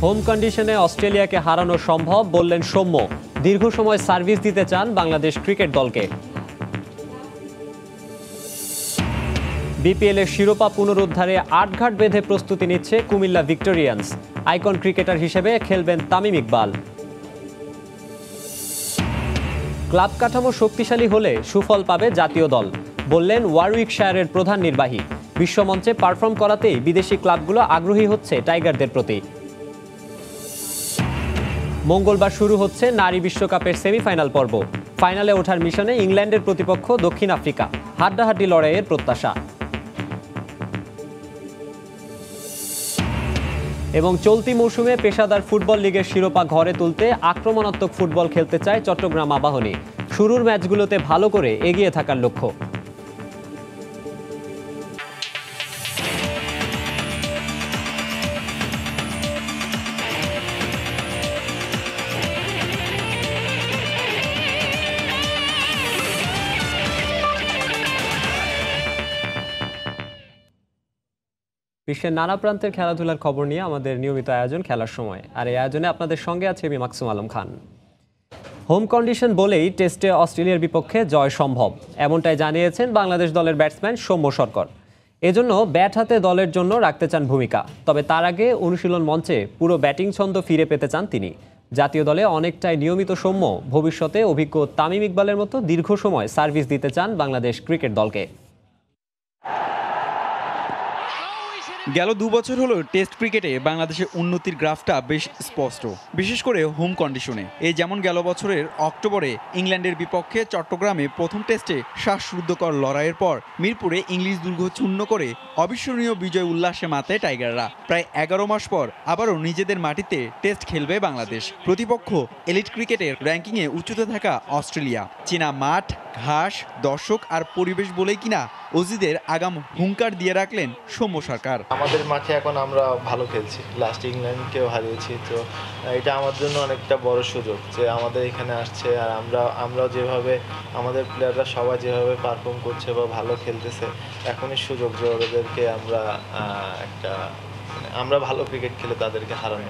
Home কন্ডিশনে অস্ট্রেলিয়াকে হারানো সম্ভব বললেন সৌম্য। দীর্ঘ সময় সার্ভিস দিতে চান বাংলাদেশ ক্রিকেট দলকে। বিপিএল এর শিরোপা পুনরুদ্ধারে আটঘাট বেঁধে প্রস্তুতি নিচ্ছে কুমিল্লা ভিক্টোরিয়ান্স। আইকন ক্রিকেটার হিসেবে খেলবেন তামিম ইকবাল। ক্লাব কাঠামো শক্তিশালী হলে সুফল পাবে জাতীয় দল, বললেন ওয়ারউইকশায়ারের প্রধান নির্বাহী। বিশ্বমঞ্চে পারফর্ম করাতেই বিদেশি ক্লাবগুলো আগ্রহী হচ্ছে টাইগারদের প্রতি। মঙ্গলবার শুরু হচ্ছে নারী বিশ্বকাপের সেমিফাইনাল পর্ব। ফাইনালে ওঠার মিশনে ইংল্যান্ডের প্রতিপক্ষ দক্ষিণ আফ্রিকা। হাড্ডাহাড্ডি লড়াইয়ের প্রত্যাশা। এবং চলতি মৌসুমে পেশাদার ফুটবল লিগের শিরোপা ঘরে তুলতে আক্রমণাত্মক ফুটবল খেলতে চায় চট্টগ্রাম আবাহনী। শুরুর ম্যাচগুলোতে ভালো করে এগিয়ে থাকার লক্ষ্য। বিশ্বের নানা প্রান্তের খেলাধুলার খবর নিয়ে আমাদের নিয়মিত আয়োজন খেলার সময়। আর এই আয়োজনে আপনাদের সঙ্গে আছে আমি মাকসুম আলম খান। হোম কন্ডিশন বলেই টেস্টে অস্ট্রেলিয়ার বিপক্ষে জয় সম্ভব, এমনটাই জানিয়েছেন বাংলাদেশ দলের ব্যাটসম্যান সৌম্য সরকার। এজন্য ব্যাট হাতে দলের জন্য রাখতে চান ভূমিকা। তবে তার আগে অনুশীলন মঞ্চে পুরো ব্যাটিং ছন্দ ফিরে পেতে চান তিনি। জাতীয় দলে অনেকটাই নিয়মিত সৌম্য ভবিষ্যতে অভিজ্ঞ তামিম ইকবালের মতো দীর্ঘ সময় সার্ভিস দিতে চান বাংলাদেশ ক্রিকেট দলকে। গেল 2 বছর হলো টেস্ট ক্রিকেটে বাংলাদেশের উন্নতির গ্রাফটা বেশ স্পষ্ট, বিশেষ করে হোম কন্ডিশনে। এই যেমন গেল বছরের অক্টোবরে ইংল্যান্ডের বিপক্ষে চট্টগ্রামে প্রথম টেস্টে শ্বাসরুদ্ধকর লড়াইয়ের পর মিরপুরে ইংলিশ দুর্গ চূর্ণ করে অবিস্মরণীয় বিজয় উল্লাসে মাতে টাইগাররা। প্রায় 11 মাস পর আবারও নিজেদের মাটিতে টেস্ট খেলবে বাংলাদেশ। প্রতিপক্ষ এলিট ক্রিকেটের র্যাঙ্কিংয়ে উচ্চতে থাকা অস্ট্রেলিয়া। চীনা মাঠ, ঘাস, দর্শক আর পরিবেশ বলেই কিনা অজিদের আগাম হুঙ্কার দিয়ে রাখলেন সৌম্য সরকার। আমাদের মাঠে এখন আমরা ভালো খেলছি, লাস্ট ইংল্যান্ডকেও হারিয়েছি, তো এটা আমার জন্য অনেকটা বড় সুযোগ যে আমাদের এখানে আসছে। আর আমরাও যেভাবে আমাদের প্লেয়াররা সবাই যেভাবে পারফর্ম করছে বা ভালো খেলতেছে, এখনই সুযোগ যে ওদেরকে আমরা ভালো ক্রিকেট খেলে তাদেরকে হারানো।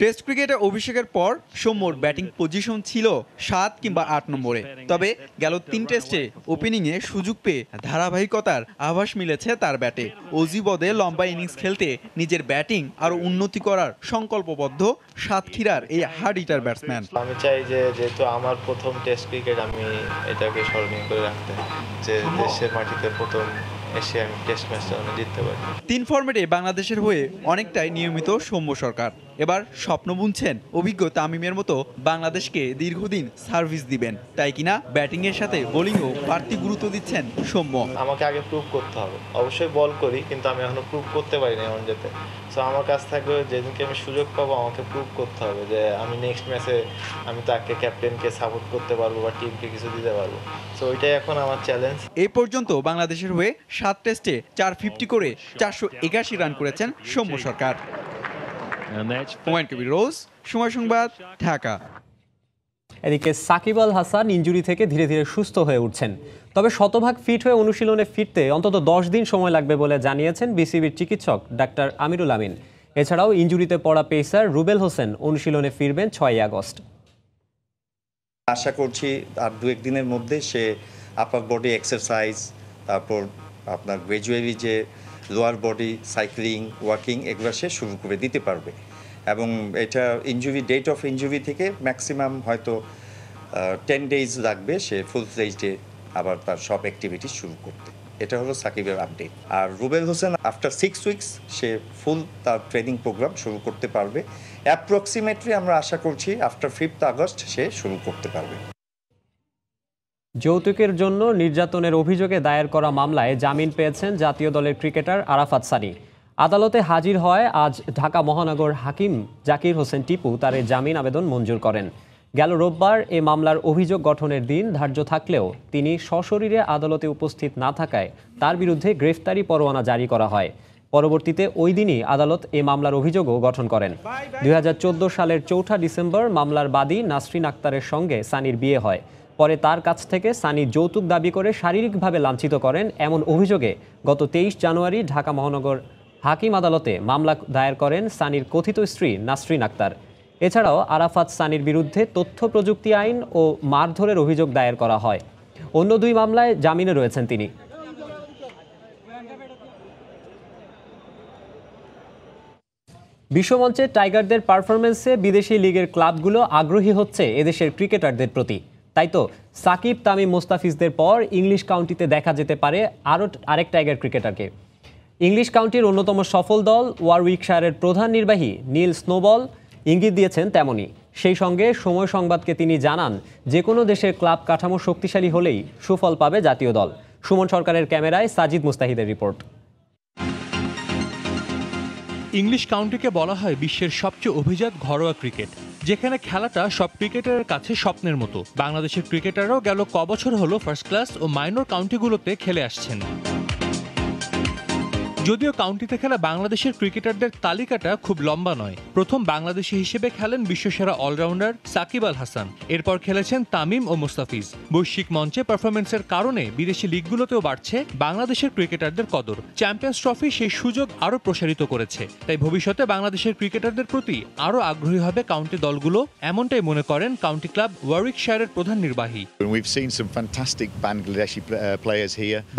টেস্ট ক্রিকেটে অভিষেকের পর সৌম্যর ব্যাটিং পজিশন ছিল 7 কিংবা 8 নম্বরে। তবে গেল 3 টেস্টে ওপেনিংয়ে সুযোগ পেয়ে ধারাবাহিকতার আভাস মিলেছে তার ব্যাটে। অজিবদে লম্বা ইনিংস খেলতে নিজের ব্যাটিং আরও উন্নতি করার সংকল্পবদ্ধ সাতক্ষীরার এই হার্ড হিটার ব্যাটসম্যান। আমি চাই যে যেহেতু আমার প্রথম টেস্ট ক্রিকেট, আমি এটাকে স্মরণীয় করে রাখতে, যে দেশের মাটিতে প্রথম এসে আমি টেস্ট ম্যাচটা জিততে পারি। 3 ফরম্যাটে বাংলাদেশের হয়ে অনেকটাই নিয়মিত সৌম্য সরকার। এবার স্বপ্ন বুনছেন অভিজ্ঞ তামিমের মতো বাংলাদেশকে দীর্ঘদিন সার্ভিস দিবেন। তাই কিনা ব্যাটিংয়ের সাথে বোলিংও বাড়তি গুরুত্ব দিচ্ছেন সৌম্য। আমাকে আগে প্রুভ করতে হবে। অবশ্যই বল করি, কিন্তু আমি এখনো প্রুভ করতে পারি না এমন যেতে। সো আমার কাছ থাকবে যেদিনকে আমি সুযোগ পাবো আমাকে প্রুভ করতে হবে যে আমি নেক্সট ম্যাচে আমি তাকে ক্যাপ্টেনকে সাপোর্ট করতে পারবো বা টিমকে কিছু দিতে পারবো। সো ওইটাই এখন আমার চ্যালেঞ্জ। এই পর্যন্ত বাংলাদেশের হয়ে 7 টেস্টে 450 করে 481 রান করেছেন সৌম্য সরকার। হুমায়ুন কবির রোজ, সময় সংবাদ, ঢাকা। এদিকে সাকিব আল হাসান ইনজুরি থেকে ধীরে ধীরে সুস্থ হয়ে উঠছেন। তবে শতভাগ ফিট হয়ে অনুশীলনে ফিরতে অন্তত 10 দিন সময় লাগবে বলে জানিয়েছেন বিসিবির চিকিৎসক ডাক্তার আমিরুল আমিন। এছাড়াও ইনজুরিতে পড়া পেসার রুবেল হোসেন অনুশীলনে ফিরবেন 6 আগস্ট। আশা করছি আর 2-1 দিনের মধ্যে সে আপার বডি এক্সারসাইজ, তারপর আপনার গ্র্যাজুয়ালি যে লোয়ার বডি সাইক্লিং, ওয়াকিং, এগুলো সে শুরু করে দিতে পারবে। এবং এটা ইনজুরি, ডেট অফ ইনজুরি থেকে ম্যাক্সিমাম হয়তো 10 ডেজ লাগবে সে ফুল ফ্লেজডে আবার তার সব অ্যাক্টিভিটি শুরু করতে। এটা হলো সাকিবের আপডেট। আর রুবেল হোসেন আফটার 6 উইকস সে ফুল তার ট্রেনিং প্রোগ্রাম শুরু করতে পারবে। অ্যাপ্রক্সিমেটলি আমরা আশা করছি আফটার 5 আগস্ট সে শুরু করতে পারবে। যৌতুকের জন্য নির্যাতনের অভিযোগে দায়ের করা মামলায় জামিন পেয়েছেন জাতীয় দলের ক্রিকেটার আরাফাত সানি। আদালতে হাজির হয় আজ ঢাকা মহানগর হাকিম জাকির হোসেন টিপু তার এই জামিন আবেদন মঞ্জুর করেন। গেল রোববার এ মামলার অভিযোগ গঠনের দিন ধার্য থাকলেও তিনি সশরীরে আদালতে উপস্থিত না থাকায় তার বিরুদ্ধে গ্রেফতারি পরোয়ানা জারি করা হয়। পরবর্তীতে ওই দিনই আদালত এ মামলার অভিযোগও গঠন করেন। 2014 সালের 4 ডিসেম্বর মামলার বাদী নাসরিন আক্তারের সঙ্গে সানির বিয়ে হয়। পরে তার কাছ থেকে সানি যৌতুক দাবি করে শারীরিকভাবে লাঞ্ছিত করেন এমন অভিযোগে গত 23 জানুয়ারি ঢাকা মহানগর হাকিম আদালতে মামলা দায়ের করেন সানির কথিত স্ত্রী নাসরিন আক্তার। এছাড়াও আরাফাত সানির বিরুদ্ধে তথ্য প্রযুক্তি আইন ও মারধরের অভিযোগ দায়ের করা হয়। অন্য দুই মামলায় জামিনে রয়েছেন তিনি। বিশ্বমঞ্চে টাইগারদের পারফরমেন্সে বিদেশি লিগের ক্লাবগুলো আগ্রহী হচ্ছে এদেশের ক্রিকেটারদের প্রতি। তাই তো সাকিব, তামিম, মোস্তাফিজদের পর ইংলিশ কাউন্টিতে দেখা যেতে পারে আরেক টাইগার ক্রিকেটারকে। ইংলিশ কাউন্টির অন্যতম সফল দল ওয়ারউইকশায়ারের প্রধান নির্বাহী নীল স্নোবল ইঙ্গিত দিয়েছেন তেমনই। সেই সঙ্গে সময় সংবাদকে তিনি জানান, যে কোনো দেশের ক্লাব কাঠামো শক্তিশালী হলেই সুফল পাবে জাতীয় দল। সুমন সরকারের ক্যামেরায় সাজিদ মুস্তাহিদের রিপোর্ট। ইংলিশ কাউন্টিকে বলা হয় বিশ্বের সবচেয়ে অভিজাত ঘরোয়া ক্রিকেট, যেখানে খেলাটা সব ক্রিকেটারের কাছে স্বপ্নের মতো। বাংলাদেশের ক্রিকেটাররাও গেল কবছর হলো ফার্স্ট ক্লাস ও মাইনর কাউন্টিগুলোতে খেলে আসছেন। যদিও কাউন্টিতে খেলা বাংলাদেশের ক্রিকেটারদের তালিকাটা খুব লম্বা নয়। প্রথম বাংলাদেশি হিসেবে খেলেন বিশ্বসেরা অলরাউন্ডার সাকিব আল হাসান, এরপর খেলেছেন তামিম ও মুস্তাফিজ। বৈশ্বিক মঞ্চে পারফরমেন্সের কারণে বিদেশি লিগগুলোতেও বাড়ছে বাংলাদেশের ক্রিকেটারদের কদর। চ্যাম্পিয়ন্স ট্রফি সেই সুযোগ আরও প্রসারিত করেছে। তাই ভবিষ্যতে বাংলাদেশের ক্রিকেটারদের প্রতি আরও আগ্রহী হবে কাউন্টি দলগুলো, এমনটাই মনে করেন কাউন্টি ক্লাব ওয়ারউইকশায়ারের প্রধান নির্বাহী।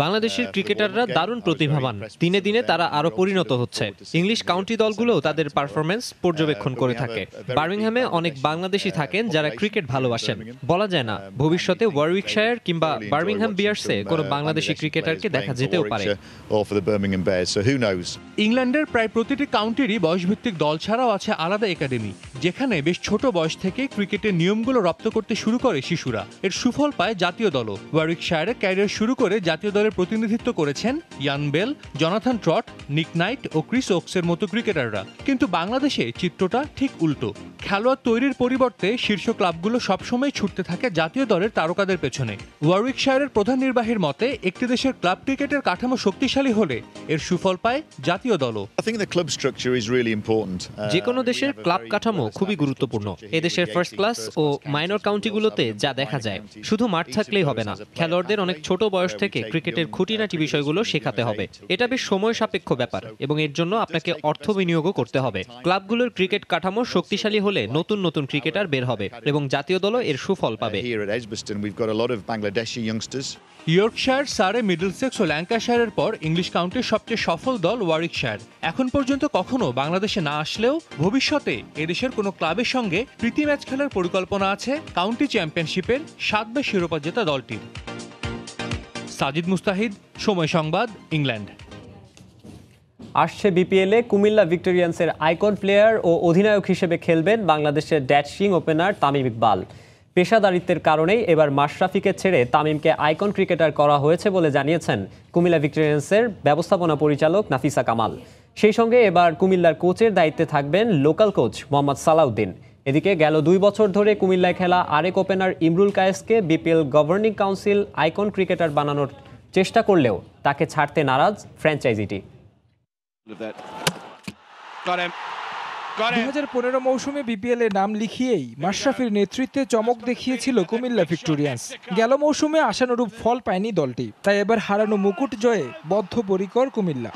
বাংলাদেশের ক্রিকেটাররা দারুণ প্রতিভাবান, দিনে দিনে তারা আরো পরিণত হচ্ছে। ইংলিশ কাউন্টি দলগুলো তাদের পারফরমেন্স পর্যবেক্ষণ করে থাকে। বার্মিংহামে অনেক বাংলাদেশি থাকেন যারা ক্রিকেট ভালোবাসেন। বলা যায় না, ভবিষ্যতে ওয়ারউইকশায়ার কিংবা বার্মিংহাম বিয়ার্সে কোনো বাংলাদেশি ক্রিকেটারকে দেখা যেতেও পারে। ইংল্যান্ডের প্রায় প্রতিটি কাউন্টিরই বয়সভিত্তিক দল ছাড়াও আছে আলাদা একাডেমি, যেখানে বেশ ছোট বয়স থেকে ক্রিকেটের নিয়মগুলো রপ্ত করতে শুরু করে শিশুরা। এর সুফল পায় জাতীয় দলও। ওয়ারউইকশায়ারে ক্যারিয়ার শুরু করে জাতীয় দলের প্রতিনিধিত্ব করেছেন ইয়ান বেল, জনাথন ট্রট, নিক নাইট ও ক্রিস ওকসের মতো ক্রিকেটাররা। কিন্তু বাংলাদেশে চিত্রটা ঠিক উল্টো। খেলোয়াড় তৈরির পরিবর্তে শীর্ষ ক্লাবগুলো সবসময় ছুটতে থাকে জাতীয় দলের তারকাদের পেছনে। ওয়ারউইকশায়ারের প্রধান নির্বাহীর মতে, একটি দেশের ক্লাব ক্রিকেটের কাঠামো শক্তিশালী হলে এর সুফল পায় জাতীয় দলও। যে কোনো দেশের ক্লাব কাঠামো খুবই গুরুত্বপূর্ণ। এদেশের ফার্স্ট ক্লাস ও মাইনর কাউন্টিগুলোতে যা দেখা যায়, শুধু মাঠ থাকলেই হবে না, খেলোয়াড়দের অনেক ছোট বয়স থেকে ক্রিকেটের খুঁটিনাটি বিষয়গুলো শেখাতে হবে। এটা বেশ সময় সাপেক্ষ ব্যাপার এবং এর জন্য আপনাকে অর্থ বিনিয়োগও করতে হবে। ক্লাবগুলোর ক্রিকেট কাঠামো শক্তিশালী হলে নতুন নতুন ক্রিকেটার বের হবে এবং জাতীয় দলও এর সুফল পাবে। ইয়র্কশায়ার, সারে, মিডলসেক্স ও ল্যাঙ্কাশায়ারের পর ইংলিশ কাউন্টির সবচেয়ে সফল দল ওয়ারউইকশায়ার। এখন পর্যন্ত কখনো বাংলাদেশে না আসলেও ভবিষ্যতে এদেশের কোনো ক্লাবের সঙ্গে প্রীতি ম্যাচ খেলার পরিকল্পনা আছে কাউন্টি চ্যাম্পিয়নশিপের 7বার শিরোপা জেতা দলটির। সাজিদ মুস্তাহিদ, সময় সংবাদ, ইংল্যান্ড। আসছে বিপিএলে কুমিল্লা ভিক্টোরিয়ান্সের আইকন প্লেয়ার ও অধিনায়ক হিসেবে খেলবেন বাংলাদেশের ড্যাশিং ওপেনার তামিম ইকবাল। পেশাদারিত্বের কারণেই এবার মাশরাফিকে ছেড়ে তামিমকে আইকন ক্রিকেটার করা হয়েছে বলে জানিয়েছেন কুমিল্লা ভিক্টোরিয়ান্সের ব্যবস্থাপনা পরিচালক নাফিসা কামাল। সেই সঙ্গে এবার কুমিল্লার কোচের দায়িত্বে থাকবেন লোকাল কোচ মোহাম্মদ সালাউদ্দিন। এদিকে গেল 2 বছর ধরে কুমিল্লায় খেলা আরেক ওপেনার ইমরুল কায়েসকে BPL governing council icon cricketer বানানোর চেষ্টা করলেও তাকে ছাড়তে নারাজ ফ্র্যাঞ্চাইজিটি। 2015 মৌসুমে বিপিএল এ নাম লিখিয়েই মাশরাফির নেতৃত্বে চমক দেখিয়েছিল কুমিল্লা ভিক্টোরিয়ান্স। গেল মৌসুমে আশানুরূপ ফল পায়নি দলটি, তাই এবার হারানো মুকুট জয়ে বদ্ধপরিকর কুমিল্লা।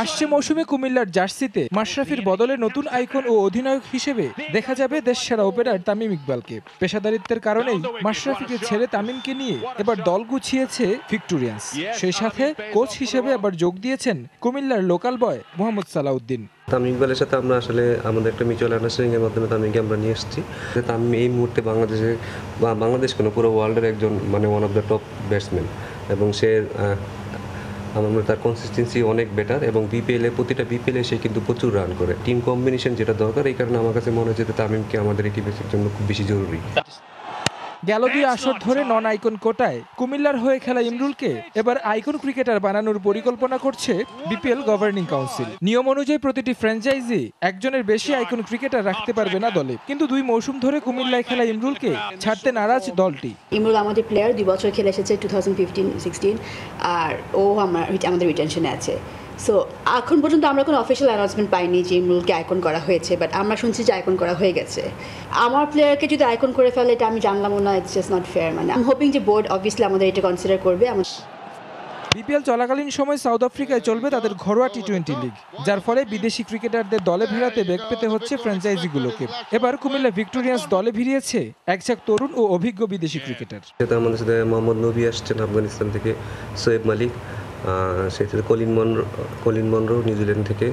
আসছে মৌসুমে কুমিল্লার জার্সিতে মাশরাফির বদলে নতুন আইকন ও অধিনায়ক হিসেবে দেখা যাবে দেশসেরা ওপেনার তামিম ইকবালকে। পেশাদারিত্বের কারণেই মাশরাফিকে ছেড়ে তামিমকে নিয়ে এবার দল গুছিয়েছে ভিক্টোরিয়ান্স। সেই সাথে কোচ হিসেবে এবার যোগ দিয়েছেন কুমিল্লার লোকাল বয় মোহাম্মদ সালাউদ্দিন। তামিম ইকবালের সাথে আমরা আসলে আমাদের একটা মিউচুয়াল আন্ডারস্ট্যান্ডিং এর মাধ্যমে তামিমকে আমরা নিয়ে এসেছি। তামিম এই মুহূর্তে বাংলাদেশে বা বাংলাদেশ কেন পুরো ওয়ার্ল্ডের একজন one of the top batsman এবং সে আমার তার কনসিস্টেন্সি অনেক বেটার এবং প্রতিটা বিপিএলে সে কিন্তু প্রচুর রান করে। টিম কম্বিনেশন যেটা দরকার, এই কারণে আমার কাছে মনে হচ্ছে তামিমকে আমাদের এই টিমের জন্য খুব বেশি জরুরি। গেল 2 আসর ধরে নন আইকন কোটায় কুমিল্লার হয়ে খেলা ইমরুলকে এবার আইকন ক্রিকেটার বানানোর পরিকল্পনা করছে বিপিএল গভর্নিং কাউন্সিল। নিয়ম অনুযায়ী প্রতিটি ফ্র্যাঞ্চাইজি একজনের বেশি আইকন ক্রিকেটার রাখতে পারবে না দলে, কিন্তু 2 মৌসুম ধরে কুমিল্লায় খেলা ইমরুলকে ছাড়তে নারাজ দলটি। ইমরুল আমাদের প্লেয়ার, 2 বছর খেলে এসেছে 2015-16, আর ও আমাদের রিটেনশনে আছে। সো এখন পর্যন্ত আমরা কোনো অফিসিয়াল অ্যানাউন্সমেন্ট পাইনি যে ইমরুলকে আইকন করা হয়েছে, বাট আমরা শুনছি যে আইকন করা হয়ে গেছে। আমার প্লেয়ারকে যদি আইকন করে ফেলে এটা আমি জানলামও না, ইটস জাস্ট নট ফেয়ার। মানে আই এম হোপিং যে বোর্ড অবভিয়াসলি আমাদের এটা কনসিডার করবে। বিপিএল চলাকালীন সময় সাউথ আফ্রিকায় চলবে তাদের ঘরোয়া টি-20 লিগ, যার ফলে বিদেশি ক্রিকেটারদের দলে ভিড়াতে বেগ পেতে হচ্ছে ফ্র্যাঞ্চাইজিগুলোকে। এবার কুমিল্লা ভিক্টোরিয়ান্স দলে ভিড়িয়েছে একঝাঁক তরুণ ও অভিজ্ঞ বিদেশি ক্রিকেটার। আমাদের সাথে মোহাম্মদ নবী আসছেন আফগানিস্তান থেকে, সোয়েব মালিক, সেক্ষেত্রে কলিন মনরো নিউজিল্যান্ড থেকে,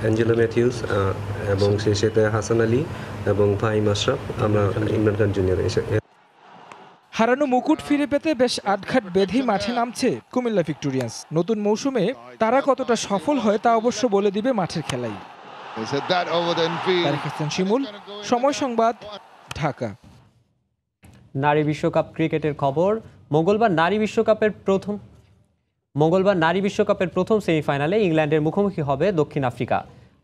অ্যাঞ্জেলো ম্যাথিউস, এবং সেই সাথে হাসান আলী এবং ফাহিম আশরাফ, আমরা ইমরান খান জুনিয়র। হারানো মুকুট ফিরে পেতে বেশ আটঘাট বেঁধেই মাঠে নামছে কুমিল্লা ভিক্টোরিয়ান্স। নতুন মৌসুমে তারা কতটা সফল হয় তা অবশ্য বলে দিবে মাঠের খেলাই। শিমুল, সময় সংবাদ, ঢাকা। নারী বিশ্বকাপ ক্রিকেটের খবর। মঙ্গলবার নারী বিশ্বকাপের প্রথম সেমিফাইনালে ইংল্যান্ডের মুখোমুখি হবে দক্ষিণ আফ্রিকা।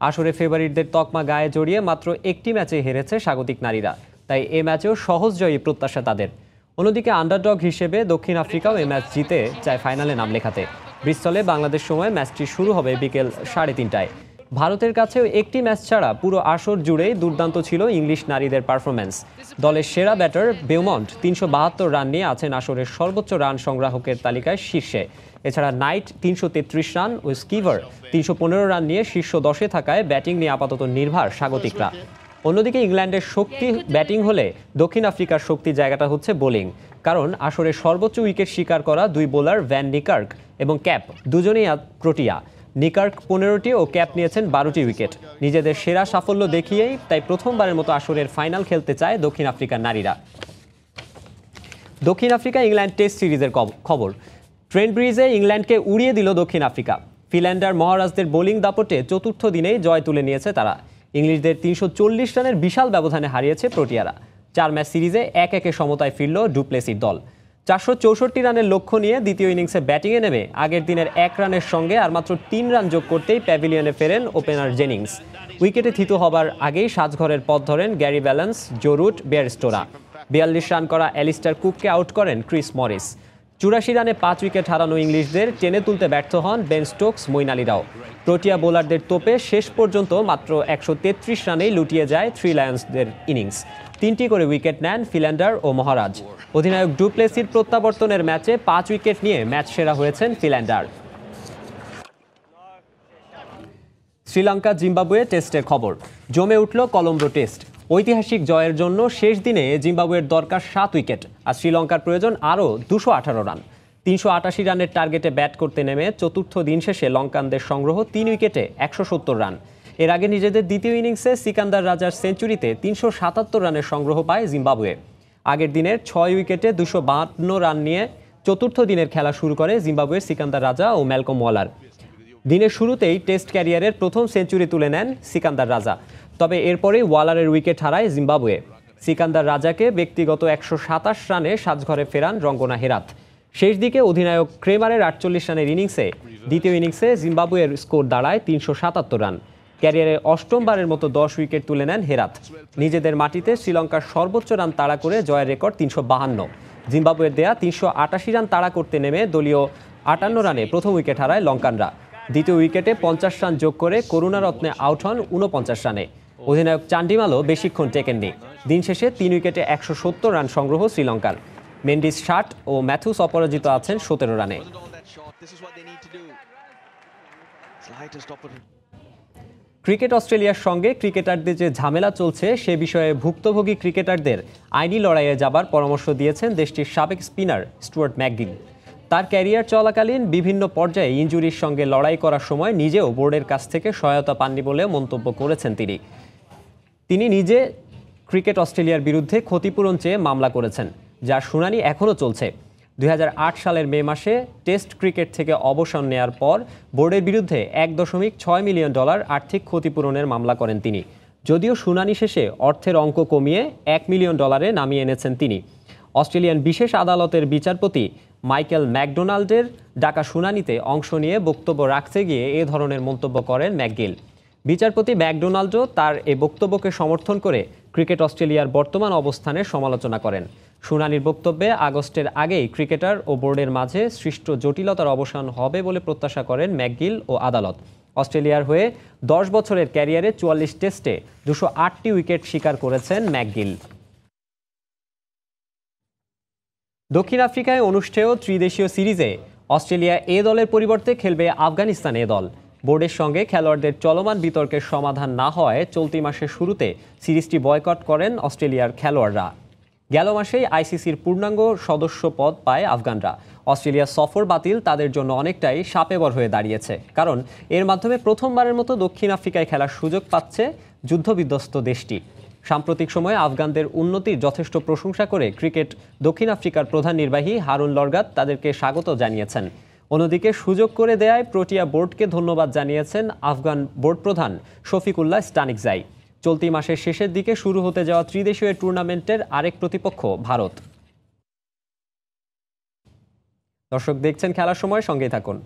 আসরে ফেভারিটদের তকমা গায়ে জড়িয়ে মাত্র একটি ম্যাচে হেরেছে স্বাগতিক নারীরা, তাই এ ম্যাচেও সহজ জয়ী প্রত্যাশা তাদের। অন্যদিকে আন্ডারডগ হিসেবে দক্ষিণ আফ্রিকাও এ ম্যাচ জিতে চায় ফাইনালে নাম লেখাতে। ব্রিস্টলে বাংলাদেশ সময় ম্যাচটি শুরু হবে বিকেল 3:30টায়। ভারতের কাছেও একটি ম্যাচ ছাড়া পুরো আসর জুড়েই দুর্দান্ত ছিল ইংলিশ নারীদের পারফরম্যান্স। দলের সেরা ব্যাটার বেউমন্ট 372 রান নিয়ে আছেন আসরের সর্বোচ্চ রান সংগ্রাহকের তালিকায় শীর্ষে। এছাড়া নাইট 333 রান ও স্কিভার 315 রান নিয়ে শীর্ষ 10-এ থাকায় ব্যাটিং নিয়ে আপাতত নির্ভর স্বাগতিকরা। অন্যদিকে ইংল্যান্ডের শক্তি ব্যাটিং হলে দক্ষিণ আফ্রিকার শক্তি জায়গাটা হচ্ছে বোলিং, কারণ আসরে সর্বোচ্চ উইকেট শিকার করা দুই বোলার ভ্যান নিকার্ক এবং ক্যাপ দুজনেই প্রোটিয়া। নিকার্ক 15টি ও ক্যাপ নিয়েছেন 12টি উইকেট। নিজেদের সেরা সাফল্য দেখিয়েই তাই প্রথমবারের মতো আসরের ফাইনাল খেলতে চায় দক্ষিণ আফ্রিকার নারীরা। দক্ষিণ আফ্রিকা ইংল্যান্ড টেস্ট সিরিজের খবর। ট্রেন্ট ব্রিজে ইংল্যান্ডকে উড়িয়ে দিল দক্ষিণ আফ্রিকা। ফিল্যান্ডার মহারাজদের বোলিং দাপটে চতুর্থ দিনেই জয় তুলে নিয়েছে তারা। ইংলিশদের 340 রানের বিশাল ব্যবধানে হারিয়েছে প্রোটিয়ারা। 4 ম্যাচ সিরিজে 1-1 সমতায় ফিরল ডুপ্লেসির দল। 464 রানের লক্ষ্য নিয়ে দ্বিতীয় ইনিংসে ব্যাটিংয়ে নেমে আগের দিনের 1 রানের সঙ্গে আর মাত্র 3 রান যোগ করতেই প্যাভিলিয়নে ফেরেন ওপেনার জেনিংস। উইকেটে থিতু হবার আগেই সাজঘরের পথ ধরেন গ্যারি ব্যালেন্স, জো রুট, বেয়ারস্টোরা। 42 রান করা অ্যালিস্টার কুককে আউট করেন ক্রিস মরিস। 84 রানে 5 উইকেট হারানো ইংলিশদের টেনে তুলতে ব্যর্থ হন বেন স্টোকস, মঈন আলীরাও। প্রোটিয়া বোলারদের তোপে শেষ পর্যন্ত মাত্র 133 রানেই লুটিয়ে যায় থ্রি লায়ন্সদের ইনিংস। 3টি করে উইকেট নেন ফিল্যান্ডার ও মহারাজ। অধিনায়ক ডুপ্লেসির প্রত্যাবর্তনের ম্যাচে 5 উইকেট নিয়ে ম্যাচ সেরা হয়েছেন ফিল্যান্ডার। শ্রীলঙ্কা জিম্বাবুয়ে টেস্টের খবর। জমে উঠল কলম্বো টেস্ট। ঐতিহাসিক জয়ের জন্য শেষ দিনে জিম্বাবুয়ের দরকার 7 উইকেট, আর শ্রীলঙ্কার প্রয়োজন আরও 218 রান। 388 রানের টার্গেটে ব্যাট করতে নেমে চতুর্থ দিন শেষে লঙ্কানদের সংগ্রহ 3 উইকেটে 170 রান। এর আগে নিজেদের দ্বিতীয় ইনিংসে সিকান্দার রাজার সেঞ্চুরিতে 377 রানের সংগ্রহ পায় জিম্বাবুয়ে। আগের দিনের 6 উইকেটে 252 রান নিয়ে চতুর্থ দিনের খেলা শুরু করে জিম্বাবুয়ের সিকান্দার রাজা ও ম্যালকম ওয়ালার। দিনের শুরুতেই টেস্ট ক্যারিয়ারের প্রথম সেঞ্চুরি তুলে নেন সিকান্দার রাজা, তবে এরপরেই ওয়ালারের উইকেট হারায় জিম্বাবুয়ে। সিকান্দার রাজাকে ব্যক্তিগত 127 রানে সাজঘরে ফেরান রঙ্গনা হেরাত। শেষ দিকে অধিনায়ক ক্রেমারের 48 রানের ইনিংসে দ্বিতীয় ইনিংসে জিম্বাবুয়ের স্কোর দাঁড়ায় 377 রান। ক্যারিয়ারে অষ্টমবারের মতো 10 উইকেট তুলে নেন হেরাত। নিজেদের মাটিতে শ্রীলঙ্কার সর্বোচ্চ রান তাড়া করে জয়ের রেকর্ড 352। জিম্বাবুয়ের দেয়া 388 রান তাড়া করতে নেমে দলীয় 58 রানে প্রথম উইকেট হারায় লঙ্কানরা। দ্বিতীয় উইকেটে 50 রান যোগ করে করুণারত্নে আউট হন 49 রানে। অধিনায়ক চান্ডিমালও বেশিক্ষণ টেকেননি। দিন শেষে 3 উইকেটে 170 রান সংগ্রহ শ্রীলঙ্কার। মেন্ডিস 60 ও ম্যাথুস অপরাজিত আছেন 17 রানে। ক্রিকেট অস্ট্রেলিয়ার সঙ্গে ক্রিকেটারদের যে ঝামেলা চলছে সে বিষয়ে ভুক্তভোগী ক্রিকেটারদের আইনি লড়াইয়ে যাবার পরামর্শ দিয়েছেন দেশটির সাবেক স্পিনার স্টুয়ার্ট ম্যাকগিল। তার ক্যারিয়ার চলাকালীন বিভিন্ন পর্যায়ে ইনজুরির সঙ্গে লড়াই করার সময় নিজেও বোর্ডের কাছ থেকে সহায়তা পাননি বলে মন্তব্য করেছেন তিনি নিজে ক্রিকেট অস্ট্রেলিয়ার বিরুদ্ধে ক্ষতিপূরণ চেয়ে মামলা করেছেন, যার শুনানি এখনও চলছে। 2008 সালের মে মাসে টেস্ট ক্রিকেট থেকে অবসর নেয়ার পর বোর্ডের বিরুদ্ধে $1.6 মিলিয়ন আর্থিক ক্ষতিপূরণের মামলা করেন তিনি। যদিও শুনানি শেষে অর্থের অঙ্ক কমিয়ে $1 মিলিয়ন নামিয়ে এনেছেন তিনি। অস্ট্রেলিয়ান বিশেষ আদালতের বিচারপতি মাইকেল ম্যাকডোনাল্ডের ডাকা শুনানিতে অংশ নিয়ে বক্তব্য রাখতে গিয়ে এ ধরনের মন্তব্য করেন ম্যাকগিল। বিচারপতি ম্যাকডোনাল্ডও তার এ বক্তব্যকে সমর্থন করে ক্রিকেট অস্ট্রেলিয়ার বর্তমান অবস্থানের সমালোচনা করেন। শুনানির বক্তব্যে আগস্টের আগেই ক্রিকেটার ও বোর্ডের মাঝে সৃষ্ট জটিলতার অবসান হবে বলে প্রত্যাশা করেন ম্যাকগিল ও আদালত। অস্ট্রেলিয়ার হয়ে 10 বছরের ক্যারিয়ারে 44 টেস্টে 208টি উইকেট শিকার করেছেন ম্যাকগিল। দক্ষিণ আফ্রিকায় অনুষ্ঠেয় ত্রিদেশীয় সিরিজে অস্ট্রেলিয়া এ দলের পরিবর্তে খেলবে আফগানিস্তান এ দল। বোর্ডের সঙ্গে খেলোয়াড়দের চলমান বিতর্কের সমাধান না হওয়ায় চলতি মাসের শুরুতে সিরিজটি বয়কট করেন অস্ট্রেলিয়ার খেলোয়াড়রা। গেল মাসেই আইসিসির পূর্ণাঙ্গ সদস্য পদ পায় আফগানরা। অস্ট্রেলিয়া সফর বাতিল তাদের জন্য অনেকটাই শাপেবর হয়ে দাঁড়িয়েছে, কারণ এর মাধ্যমে প্রথমবারের মতো দক্ষিণ আফ্রিকায় খেলার সুযোগ পাচ্ছে যুদ্ধবিধ্বস্ত দেশটি। সাম্প্রতিক সময়ে আফগানদের উন্নতির যথেষ্ট প্রশংসা করে ক্রিকেট দক্ষিণ আফ্রিকার প্রধান নির্বাহী হারুন লরগাত তাদেরকে স্বাগত জানিয়েছেন। অন্যদিকে সুযোগ করে দেয়ায় প্রোটিয়া বোর্ডকে ধন্যবাদ জানিয়েছেন আফগান বোর্ড প্রধান শফিকুল্লাহ স্টানিকজাই। চলতি মাসের শেষের দিকে শুরু হতে যাওয়া ত্রিদেশীয় টুর্নামেন্টের আরেক প্রতিপক্ষ ভারত। দর্শক দেখছেন খেলার সময়, সঙ্গেই থাকুন।